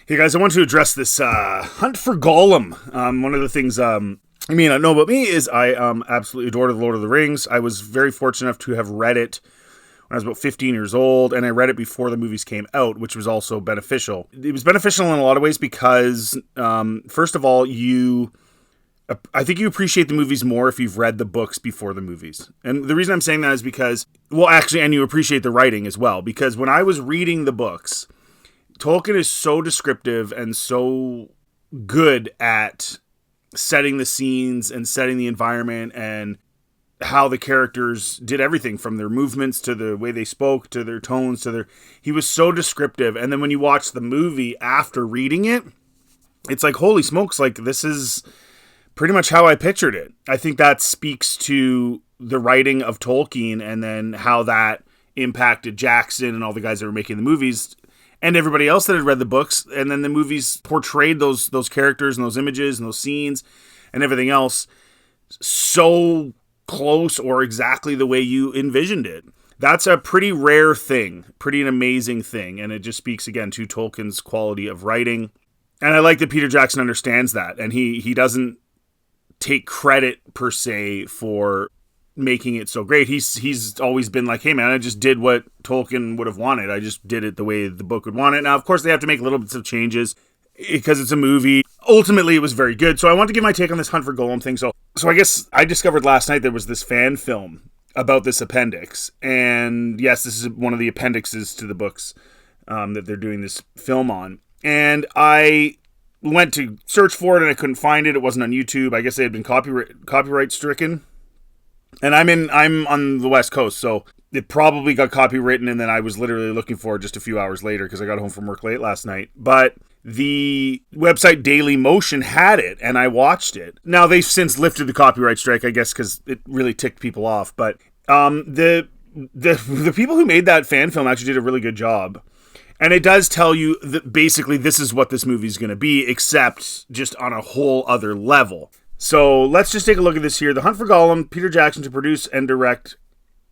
Hey guys, I want to address this hunt for Gollum. One of the things you may not know about me is I absolutely adore The Lord of the Rings. I was very fortunate enough to have read it when I was about 15 years old, and I read it before the movies came out, which was also beneficial. It was beneficial in a lot of ways because, first of all, I think you appreciate the movies more if you've read the books before the movies. And the reason I'm saying that is because, and you appreciate the writing as well, because when I was reading the books, Tolkien is so descriptive and so good at setting the scenes and setting the environment and how the characters did everything from their movements to the way they spoke to their tones he was so descriptive. And then when you watch the movie after reading it, it's like, holy smokes, like this is pretty much how I pictured it. I think that speaks to the writing of Tolkien and then how that impacted Jackson and all the guys that were making the movies and everybody else that had read the books, and then the movies portrayed those characters and those images and those scenes and everything else so close or exactly the way you envisioned it. That's a pretty rare thing, pretty an amazing thing, and it just speaks again to Tolkien's quality of writing. And I like that Peter Jackson understands that, and he doesn't take credit per se for making it so great. He's always been like, hey man, I just did what Tolkien would have wanted. I just did it the way the book would want it. Now, of course, they have to make little bits of changes because it's a movie. Ultimately, it was very good. So I want to give my take on this Hunt for Gollum thing. So I guess I discovered last night there was this fan film about this appendix. And yes, this is one of the appendixes to the books that they're doing this film on. And I went to search for it and I couldn't find it. It wasn't on YouTube. I guess they had been copyright stricken. And I'm on the West Coast, so it probably got copywritten, and then I was literally looking for it just a few hours later because I got home from work late last night. But the website Daily Motion had it, and I watched it. Now, they've since lifted the copyright strike, I guess, because it really ticked people off. But the people who made that fan film actually did a really good job. And it does tell you that basically this is what this movie is going to be, except just on a whole other level. So let's just take a look at this here. The Hunt for Gollum, Peter Jackson to produce and direct,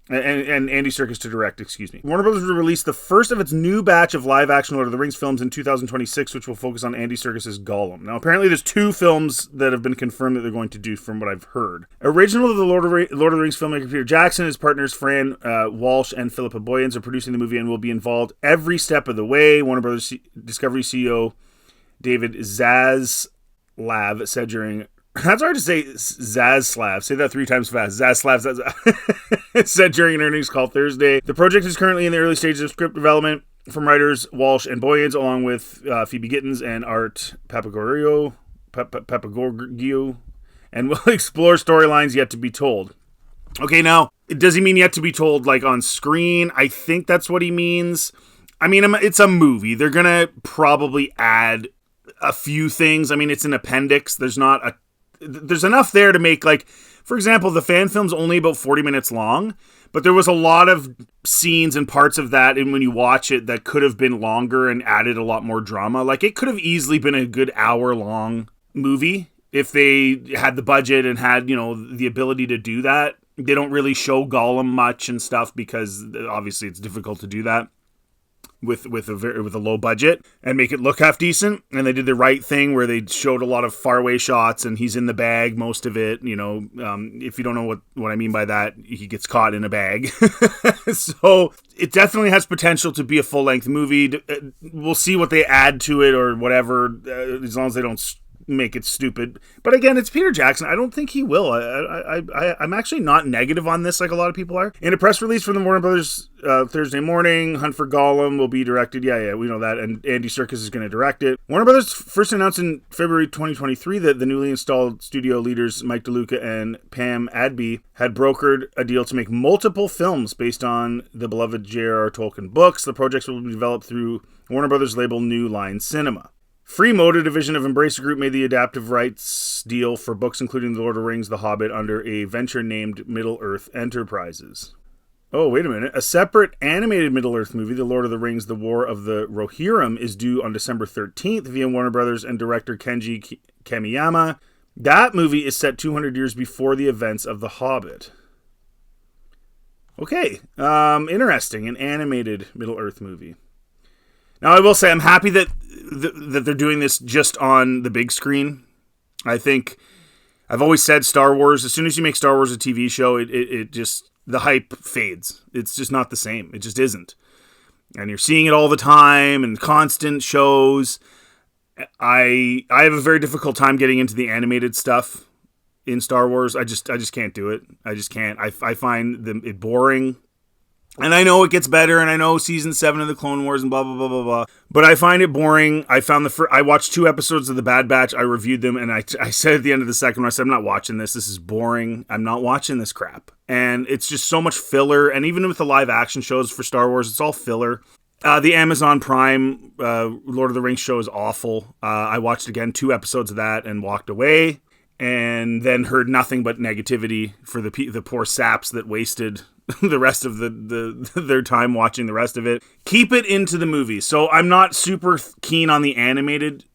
and Andy Serkis to direct, Warner Bros. Will release the first of its new batch of live-action Lord of the Rings films in 2026, which will focus on Andy Serkis' Gollum. Now, apparently there's 2 films that have been confirmed that they're going to do from what I've heard. Original of the Lord of the Rings filmmaker Peter Jackson, his partners Fran Walsh and Philippa Boyens are producing the movie and will be involved every step of the way. Warner Bros. Discovery CEO David Zaslav said during... That's hard to say, Zaslav. Say that 3 times fast. Zaslav said during an earnings call Thursday. The project is currently in the early stages of script development from writers Walsh and Boyens, along with Phoebe Gittins and Art Papagorgio, and will explore storylines yet to be told. Okay, now, does he mean yet to be told, like, on screen? I think that's what he means. I mean, it's a movie. They're going to probably add a few things. I mean, it's an appendix. There's enough there to make, like, for example, the fan film's only about 40 minutes long, but there was a lot of scenes and parts of that, and when you watch it, that could have been longer and added a lot more drama. Like, it could have easily been a good hour-long movie if they had the budget and had, the ability to do that. They don't really show Gollum much and stuff because, obviously, it's difficult to do that with a low budget and make it look half decent. And they did the right thing where they showed a lot of faraway shots and he's in the bag most of it. If you don't know what I mean by that, he gets caught in a bag. So it definitely has potential to be a full-length movie. We'll see what they add to it or whatever, as long as they don't make it stupid. But again, it's Peter Jackson. I don't think he will. I'm actually not negative on this like a lot of people are. In a press release from the Warner Brothers Thursday morning, Hunt for Gollum will be directed. Yeah, we know that. And Andy Serkis is going to direct it. Warner Brothers first announced in February 2023 that the newly installed studio leaders Mike DeLuca and Pam Adby had brokered a deal to make multiple films based on the beloved J.R.R. Tolkien books. The projects will be developed through Warner Brothers label New Line Cinema. Free Moda division of Embracer Group made the adaptive rights deal for books including The Lord of the Rings, The Hobbit under a venture named Middle-earth Enterprises. Oh, wait a minute. A separate animated Middle-earth movie, The Lord of the Rings, The War of the Rohirrim, is due on December 13th via Warner Brothers and director Kenji Kamiyama. That movie is set 200 years before the events of The Hobbit. Okay, interesting. An animated Middle-earth movie. Now, I will say I'm happy that they're doing this just on the big screen. I think I've always said Star Wars, as soon as you make Star Wars a TV show, it just, the hype fades. It's just not the same. It just isn't. And you're seeing it all the time and constant shows. I have a very difficult time getting into the animated stuff in Star Wars. I just can't do it. I just can't. I find it boring. And I know it gets better, and I know season 7 of the Clone Wars and blah, blah, blah, blah, blah. But I find it boring. I watched 2 episodes of The Bad Batch. I reviewed them, and I said at the end of the second one, I said, I'm not watching this. This is boring. I'm not watching this crap. And it's just so much filler. And even with the live action shows for Star Wars, it's all filler. The Amazon Prime Lord of the Rings show is awful. I watched, again, 2 episodes of that and walked away. And then heard nothing but negativity for the poor saps that wasted the rest of their time watching the rest of it. Keep it into the movie. So I'm not super keen on the animated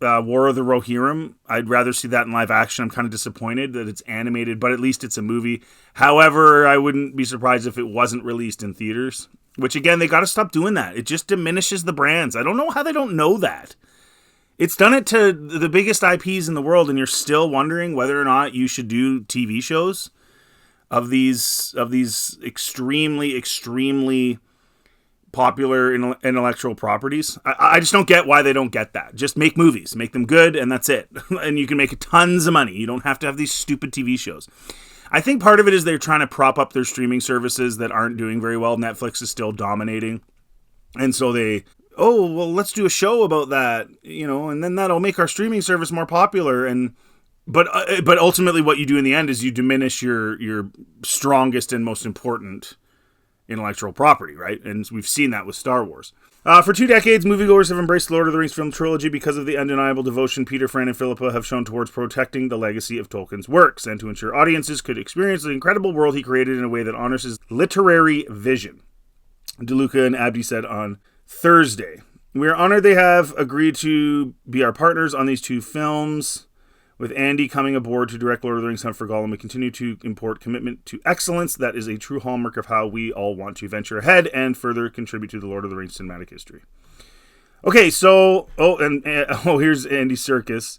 War of the Rohirrim. I'd rather see that in live action. I'm kind of disappointed that it's animated, but at least it's a movie. However, I wouldn't be surprised if it wasn't released in theaters, which again, they got to stop doing that. It just diminishes the brands. I don't know how they don't know that. It's done it to the biggest IPs in the world, and you're still wondering whether or not you should do TV shows of these extremely, extremely popular intellectual properties. I just don't get why they don't get that. Just make movies, make them good, and that's it. And you can make tons of money. You don't have to have these stupid TV shows. I think part of it is they're trying to prop up their streaming services that aren't doing very well. Netflix is still dominating, and so let's do a show about that, and then that'll make our streaming service more popular. But ultimately what you do in the end is you diminish your strongest and most important intellectual property, right? And we've seen that with Star Wars. For 2 decades, moviegoers have embraced the Lord of the Rings film trilogy because of the undeniable devotion Peter, Fran, and Philippa have shown towards protecting the legacy of Tolkien's works, and to ensure audiences could experience the incredible world he created in a way that honors his literary vision. DeLuca and Abdi said on Thursday. We are honored they have agreed to be our partners on these 2 films. With Andy coming aboard to direct Lord of the Rings Hunt for Gollum, we continue to import commitment to excellence. That is a true hallmark of how we all want to venture ahead and further contribute to the Lord of the Rings cinematic history. Okay, so... here's Andy Serkis.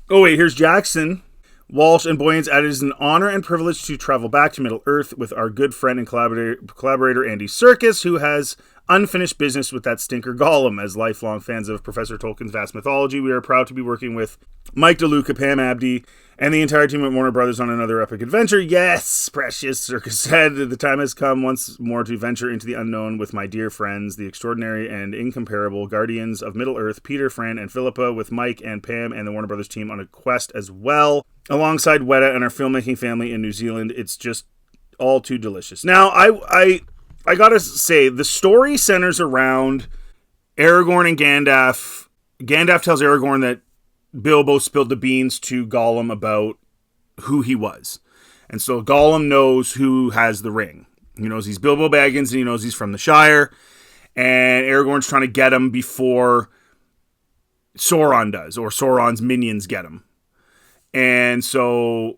Here's Jackson Walsh and Boyens added, it is an honor and privilege to travel back to Middle-earth with our good friend and collaborator Andy Serkis, who has unfinished business with that stinker Gollum. As lifelong fans of Professor Tolkien's vast mythology, we are proud to be working with Mike DeLuca, Pam Abdi, and the entire team at Warner Brothers on another epic adventure. Yes, precious, Serkis said. The time has come once more to venture into the unknown with my dear friends, the extraordinary and incomparable guardians of Middle-earth, Peter, Fran, and Philippa, with Mike and Pam and the Warner Brothers team on a quest as well. Alongside Weta and our filmmaking family in New Zealand, it's just all too delicious. Now, I gotta say, the story centers around Aragorn and Gandalf. Gandalf tells Aragorn that Bilbo spilled the beans to Gollum about who he was. And so Gollum knows who has the ring. He knows he's Bilbo Baggins, and he knows he's from the Shire. And Aragorn's trying to get him before Sauron does, or Sauron's minions get him. And so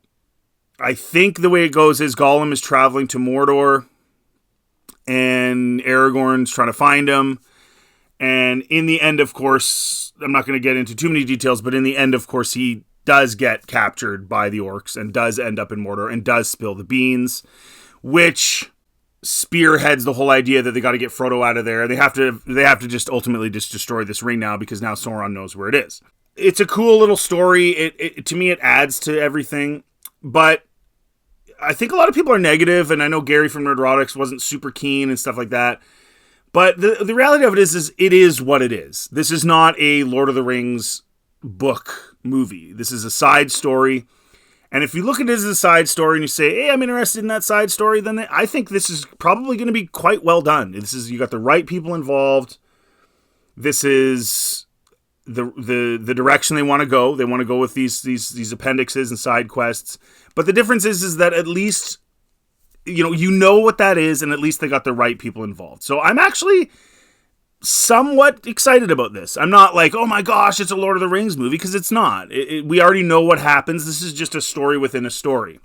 I think the way it goes is Gollum is traveling to Mordor, and Aragorn's trying to find him. And in the end, of course, I'm not going to get into too many details, but in the end, of course, he does get captured by the orcs and does end up in Mordor and does spill the beans, which spearheads the whole idea that they got to get Frodo out of there. They have to just ultimately just destroy this ring now, because now Sauron knows where it is. It's a cool little story. It to me, it adds to everything, but I think a lot of people are negative, and I know Gary from Nerdrotics wasn't super keen and stuff like that. But the reality of it is it is what it is. This is not a Lord of the Rings book movie. This is a side story. And if you look at it as a side story and you say, hey, I'm interested in that side story, then I think this is probably going to be quite well done. You got the right people involved. This is the direction they want to go. They want to go with these appendixes and side quests. But the difference is that at least you know what that is, and at least they got the right people involved. So I'm actually somewhat excited about this. I'm not like, oh my gosh, it's a Lord of the Rings movie, because it's not. We already know what happens. This is just a story within a story.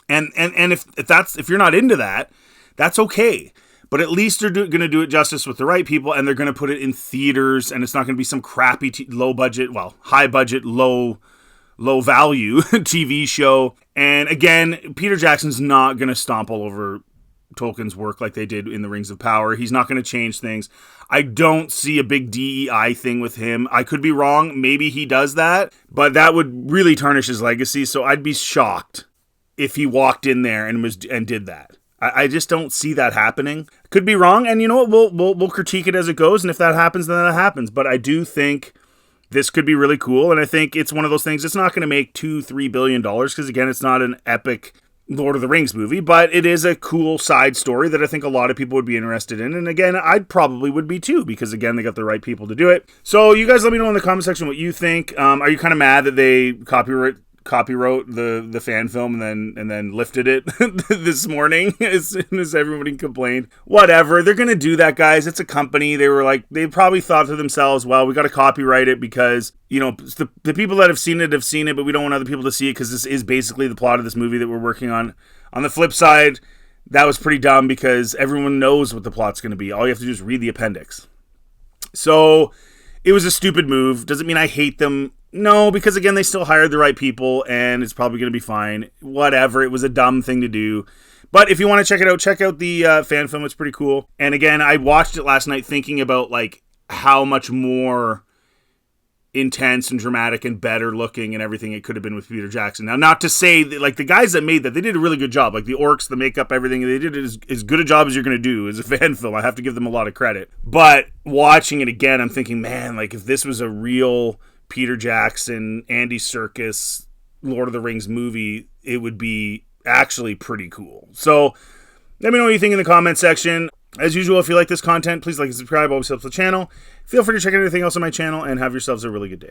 And if you're not into that, that's okay. but at least they're going to do it justice with the right people, and they're going to put it in theaters, and it's not going to be some crappy high budget, low value TV show. And again, Peter Jackson's not going to stomp all over Tolkien's work like they did in the Rings of Power. He's not going to change things. I don't see a big DEI thing with him. I could be wrong. Maybe he does that, but that would really tarnish his legacy. So I'd be shocked if he walked in there and did that. I just don't see that happening. Could be wrong, and you know what? We'll critique it as it goes, and if that happens, then that happens. But I do think this could be really cool, and I think it's one of those things. It's not going to make $2-3 billion because again, it's not an epic Lord of the Rings movie, but it is a cool side story that I think a lot of people would be interested in. And again, I probably would be too, because again, they got the right people to do it. So you guys let me know in the comment section what you think. Are you kind of mad that they copywrote the fan film and then lifted it this morning as soon as everybody complained? Whatever. They're going to do that, guys. It's a company. They probably thought to themselves, well, we got to copyright it because, you know, the people that have seen it, but we don't want other people to see it because this is basically the plot of this movie that we're working on. On the flip side, that was pretty dumb because everyone knows what the plot's going to be. All you have to do is read the appendix. So it was a stupid move. Doesn't mean I hate them. No, because again, they still hired the right people and it's probably going to be fine. Whatever. It was a dumb thing to do. But if you want to check out the fan film. It's pretty cool. And again, I watched it last night thinking about like how much more intense and dramatic and better looking and everything it could have been with Peter Jackson. Now, not to say that, like, the guys that made that, they did a really good job. Like the orcs, the makeup, everything, they did as good a job as you're going to do as a fan film. I have to give them a lot of credit. But watching it again, I'm thinking, man, like if this was a real Peter Jackson, Andy Serkis, Lord of the Rings movie, it would be actually pretty cool. So let me know what you think in the comment section. As usual, if you like this content, please like and subscribe. Always helps the channel. Feel free to check out anything else on my channel and have yourselves a really good day.